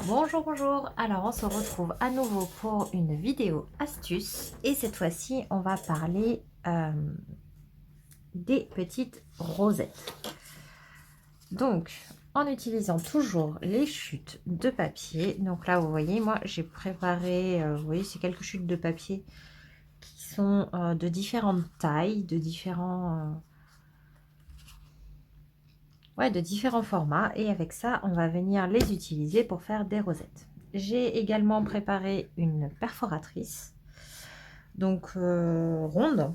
Bonjour, bonjour. Alors, on se retrouve à nouveau pour une vidéo astuce. Et cette fois-ci, on va parler des petites rosettes. Donc, en utilisant toujours les chutes de papier. Donc là, vous voyez, moi, j'ai préparé, vous voyez, c'est quelques chutes de papier qui sont de différentes tailles, de différents formats. Et avec ça, on va venir les utiliser pour faire des rosettes. J'ai également préparé une perforatrice, donc ronde,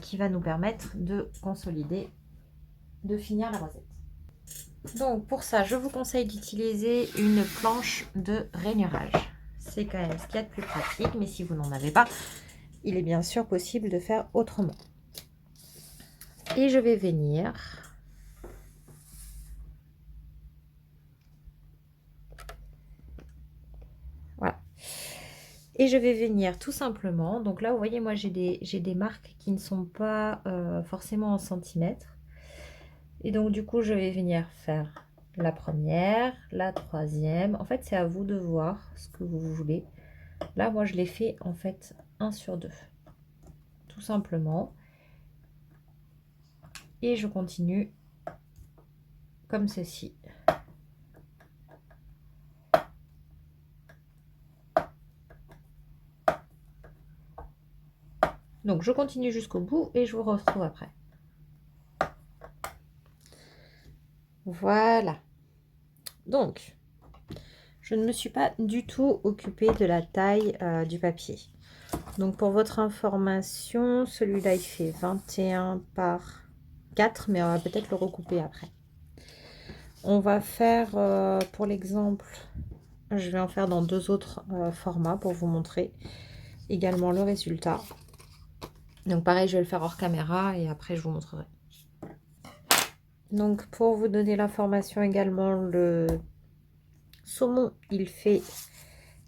qui va nous permettre de consolider, de finir la rosette. Donc pour ça, je vous conseille d'utiliser une planche de rainurage. C'est quand même ce qu'il y a de plus pratique, mais si vous n'en avez pas, il est bien sûr possible de faire autrement. Et je vais venir et je vais venir tout simplement, donc là vous voyez, moi j'ai des marques qui ne sont pas forcément en centimètres, et donc du coup je vais venir faire la première, la troisième. En fait c'est à vous de voir ce que vous voulez. Là moi je l'ai fait en fait 1 sur 2 tout simplement, et je continue comme ceci. Donc je continue jusqu'au bout et je vous retrouve après. Voilà. Donc, je ne me suis pas du tout occupée de la taille du papier. Donc pour votre information, celui-là il fait 21 par 4, mais on va peut-être le recouper après. On va faire, pour l'exemple, je vais en faire dans 2 autres formats pour vous montrer également le résultat. Donc pareil, je vais le faire hors caméra et après je vous montrerai. Donc pour vous donner l'information également, le saumon il fait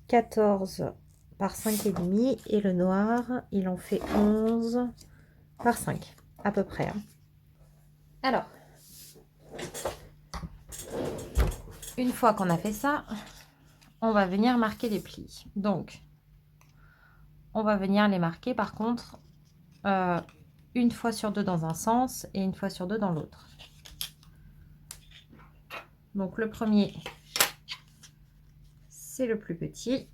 14 par 5,5 et le noir il en fait 11 par 5 à peu près. Alors, une fois qu'on a fait ça, on va venir marquer les plis. Donc, on va venir les marquer par contre une fois sur 2 dans un sens et une fois sur 2 dans l'autre. Donc le premier, c'est le plus petit.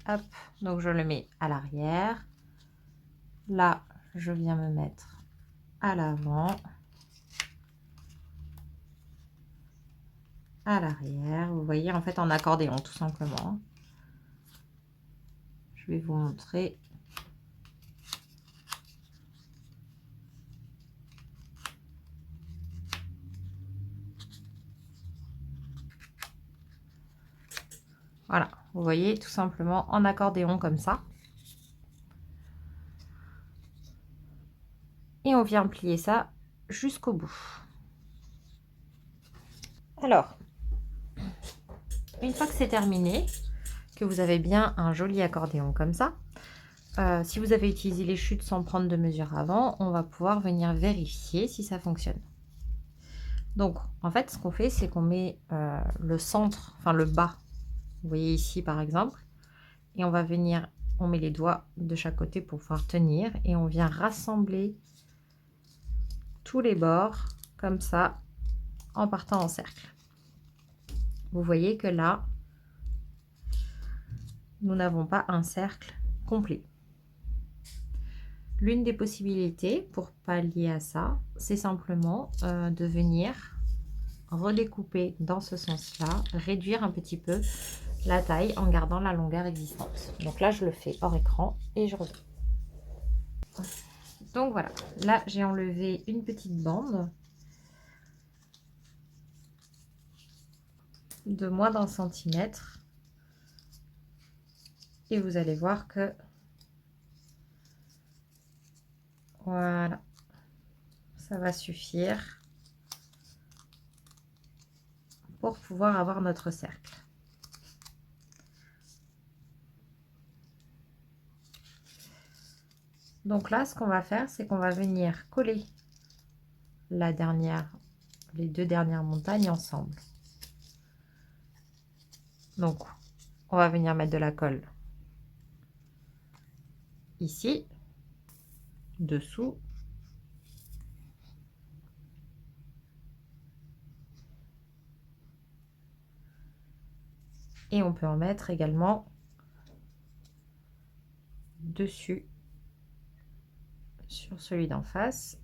Hop, donc je le mets à l'arrière. Là, je viens me mettre à l'avant, à l'arrière. Vous voyez, en fait, en accordéon, tout simplement. Je vais vous montrer. Voilà, vous voyez, tout simplement en accordéon comme ça. Et on vient plier ça jusqu'au bout. Alors, une fois que c'est terminé, que vous avez bien un joli accordéon comme ça, si vous avez utilisé les chutes sans prendre de mesure avant, on va pouvoir venir vérifier si ça fonctionne. Donc, en fait, ce qu'on fait, c'est qu'on met le centre, enfin le bas, vous voyez ici par exemple, et on va venir, on met les doigts de chaque côté pour pouvoir tenir, et on vient rassembler tous les bords comme ça en partant en cercle. Vous voyez que là, nous n'avons pas un cercle complet. L'une des possibilités pour pallier à ça, c'est simplement de venir redécouper dans ce sens-là, réduire un petit peu la taille en gardant la longueur existante. Donc là, je le fais hors écran et je reviens. Donc voilà, là j'ai enlevé une petite bande de moins d'1 centimètre et vous allez voir que voilà, ça va suffire pour pouvoir avoir notre cercle. Donc là, ce qu'on va faire, c'est qu'on va venir coller les deux dernières montagnes ensemble. Donc, on va venir mettre de la colle ici, dessous. Et on peut en mettre également dessus sur celui d'en face.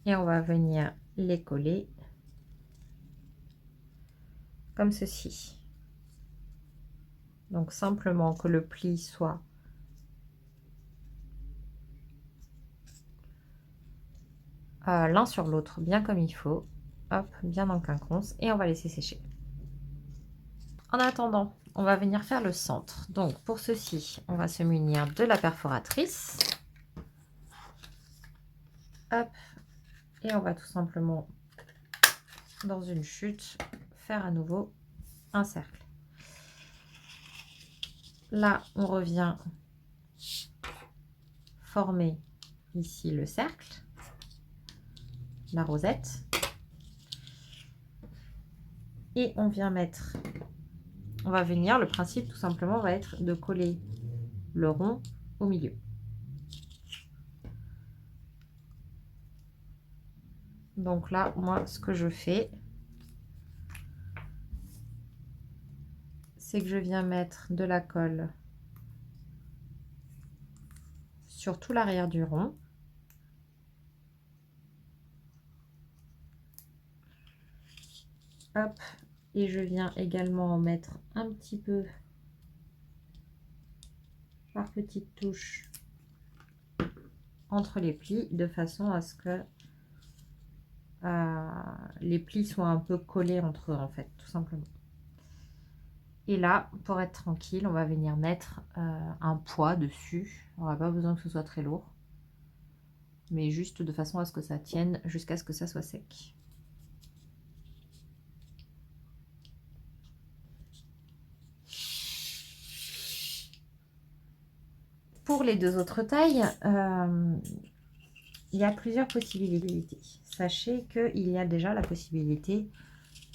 Et on va venir les coller comme ceci. Donc simplement que le pli soit l'un sur l'autre, bien comme il faut. Hop, bien dans le quinconce. Et on va laisser sécher. En attendant, on va venir faire le centre. Donc pour ceci, on va se munir de la perforatrice. Hop. Et on va tout simplement, dans une chute, faire à nouveau un cercle. Là, on revient former ici le cercle, la rosette. Et on vient mettre, on va venir, le principe tout simplement va être de coller le rond au milieu. Donc là, moi, ce que je fais, c'est que je viens mettre de la colle sur tout l'arrière du rond. Hop, et je viens également en mettre un petit peu par petites touches entre les plis, de façon à ce que les plis soient un peu collés entre eux, en fait, tout simplement. Et là, pour être tranquille, on va venir mettre un poids dessus. On n'a pas besoin que ce soit très lourd, mais juste de façon à ce que ça tienne jusqu'à ce que ça soit sec. Pour les deux autres tailles, il y a plusieurs possibilités. Sachez qu'il y a déjà la possibilité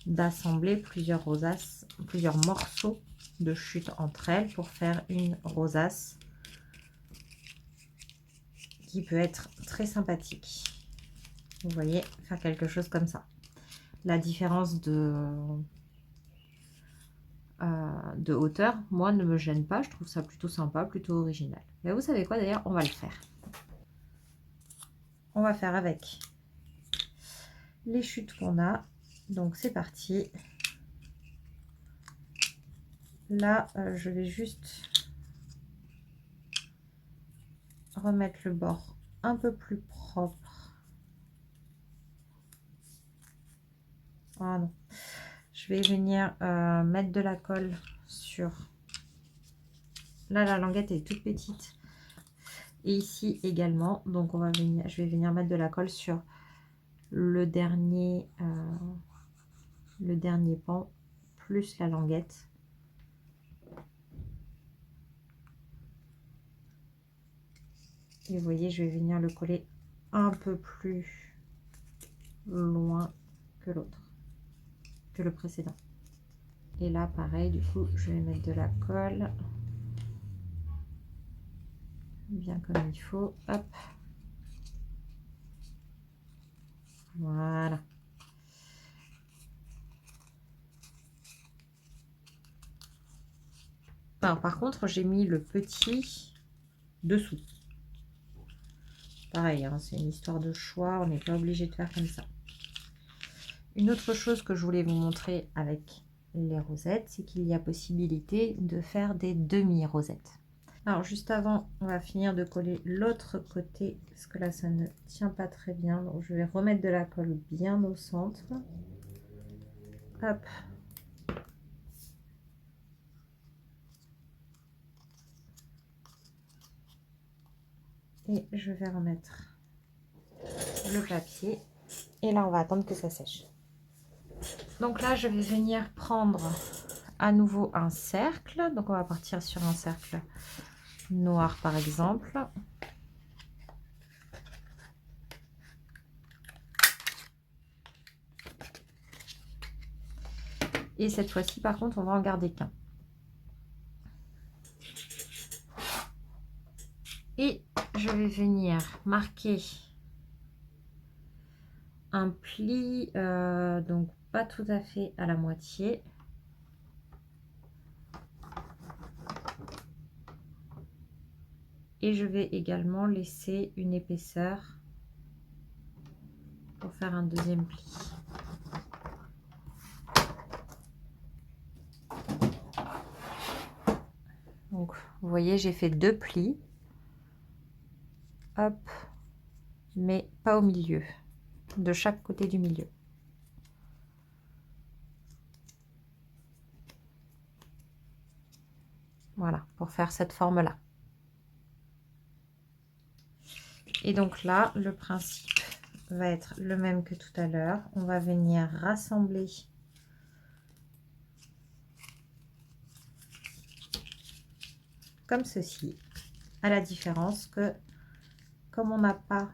d'assembler plusieurs rosaces, plusieurs morceaux de chute entre elles pour faire une rosace qui peut être très sympathique. Vous voyez, faire quelque chose comme ça. La différence de hauteur, moi, ne me gêne pas. Je trouve ça plutôt sympa, plutôt original. Mais vous savez quoi, d'ailleurs, on va le faire. On va faire avec les chutes qu'on a. Donc, c'est parti. Là, je vais juste remettre le bord un peu plus propre. Ah non. Je vais venir mettre de la colle sur... Là, la languette est toute petite. Et ici également. Donc, on va venir, je vais venir mettre de la colle sur le dernier pan, plus la languette. Et vous voyez, je vais venir le coller un peu plus loin que l'autre, que le précédent. Et là, pareil, du coup, je vais mettre de la colle bien comme il faut. Hop. Voilà. Alors, par contre, j'ai mis le petit dessous. Pareil, hein, c'est une histoire de choix. On n'est pas obligé de faire comme ça. Une autre chose que je voulais vous montrer avec les rosettes, c'est qu'il y a possibilité de faire des demi-rosettes. Alors, juste avant, on va finir de coller l'autre côté, parce que là, ça ne tient pas très bien. Donc, je vais remettre de la colle bien au centre. Hop. Et je vais remettre le papier. Et là, on va attendre que ça sèche. Donc là, je vais venir prendre à nouveau un cercle. Donc on va partir sur un cercle noir par exemple. Et cette fois-ci, par contre, on va en garder qu'un. Et je vais venir marquer un pli, donc pas tout à fait à la moitié. Et je vais également laisser une épaisseur pour faire un deuxième pli. Donc, vous voyez, j'ai fait 2 plis. Hop, mais pas au milieu, de chaque côté du milieu. Voilà, pour faire cette forme-là. Et donc là, le principe va être le même que tout à l'heure. On va venir rassembler comme ceci, à la différence que comme on n'a pas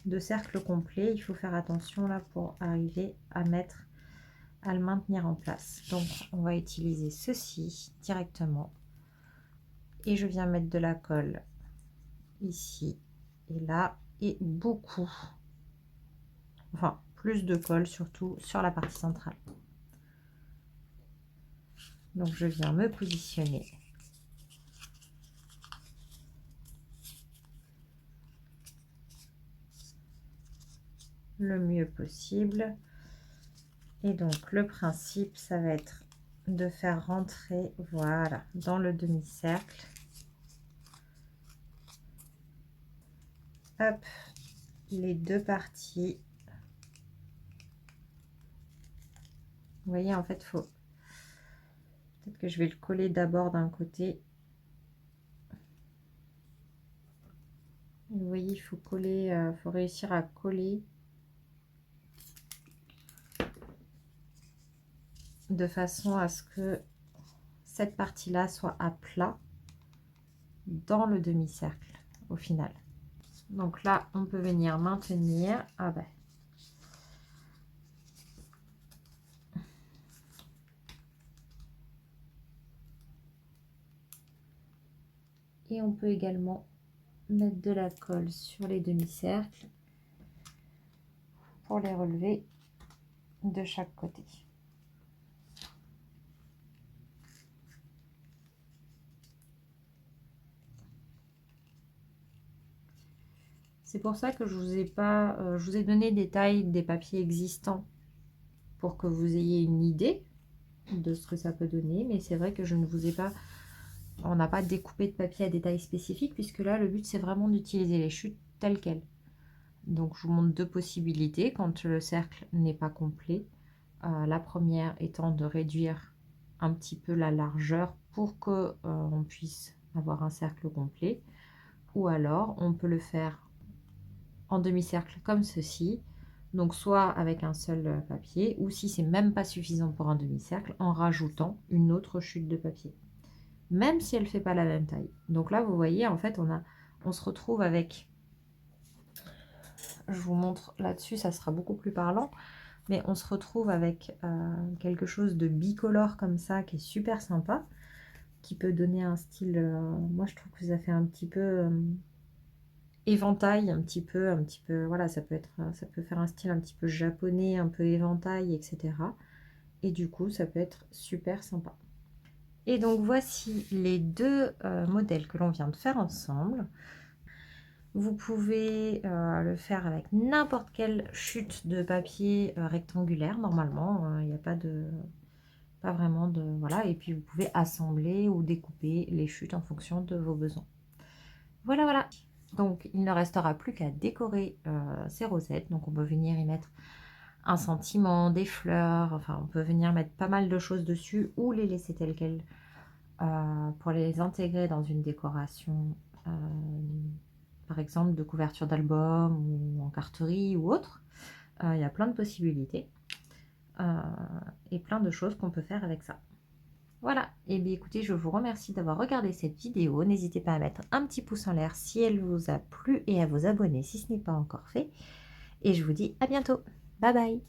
de cercle complet, il faut faire attention là pour arriver à le maintenir en place. Donc on va utiliser ceci directement et je viens mettre de la colle ici et là, et beaucoup, enfin plus de colle surtout sur la partie centrale. Donc je viens me positionner le mieux possible. Et donc le principe, ça va être de faire rentrer, voilà, dans le demi-cercle. Hop, les deux parties. Vous voyez, en fait, faut peut-être que je vais le coller d'abord d'un côté. Vous voyez, il faut coller, faut réussir à coller de façon à ce que cette partie-là soit à plat dans le demi-cercle au final. Donc là, on peut venir maintenir. Ah ben. Et on peut également mettre de la colle sur les demi-cercles pour les relever de chaque côté. C'est pour ça que je vous ai pas, je vous ai donné des tailles des papiers existants pour que vous ayez une idée de ce que ça peut donner. Mais c'est vrai que je ne vous ai pas, on n'a pas découpé de papier à des tailles spécifiques puisque là le but c'est vraiment d'utiliser les chutes telles quelles. Donc je vous montre 2 possibilités quand le cercle n'est pas complet. La première étant de réduire un petit peu la largeur pour que on puisse avoir un cercle complet. Ou alors on peut le faire en demi-cercle comme ceci, donc soit avec un seul papier, ou si c'est même pas suffisant pour un demi-cercle, en rajoutant une autre chute de papier, même si elle fait pas la même taille. Donc là vous voyez, en fait on se retrouve avec, je vous montre là-dessus, ça sera beaucoup plus parlant, mais on se retrouve avec quelque chose de bicolore comme ça qui est super sympa, qui peut donner un style, moi je trouve que ça fait un petit peu éventail, un petit peu, voilà, ça peut faire un style un petit peu japonais, un peu éventail, etc. Et du coup, ça peut être super sympa. Et donc, voici les 2 modèles que l'on vient de faire ensemble. Vous pouvez le faire avec n'importe quelle chute de papier rectangulaire, normalement. Il n'y a pas vraiment de... Voilà, et puis vous pouvez assembler ou découper les chutes en fonction de vos besoins. Voilà, voilà. Donc, il ne restera plus qu'à décorer ces rosettes. Donc, on peut venir y mettre un sentiment, des fleurs. Enfin, on peut venir mettre pas mal de choses dessus ou les laisser telles quelles pour les intégrer dans une décoration, par exemple, de couverture d'album ou en carterie ou autre. Il y a plein de possibilités. et plein de choses qu'on peut faire avec ça. Voilà, et bien écoutez, je vous remercie d'avoir regardé cette vidéo. N'hésitez pas à mettre un petit pouce en l'air si elle vous a plu et à vous abonner si ce n'est pas encore fait. Et je vous dis à bientôt. Bye bye.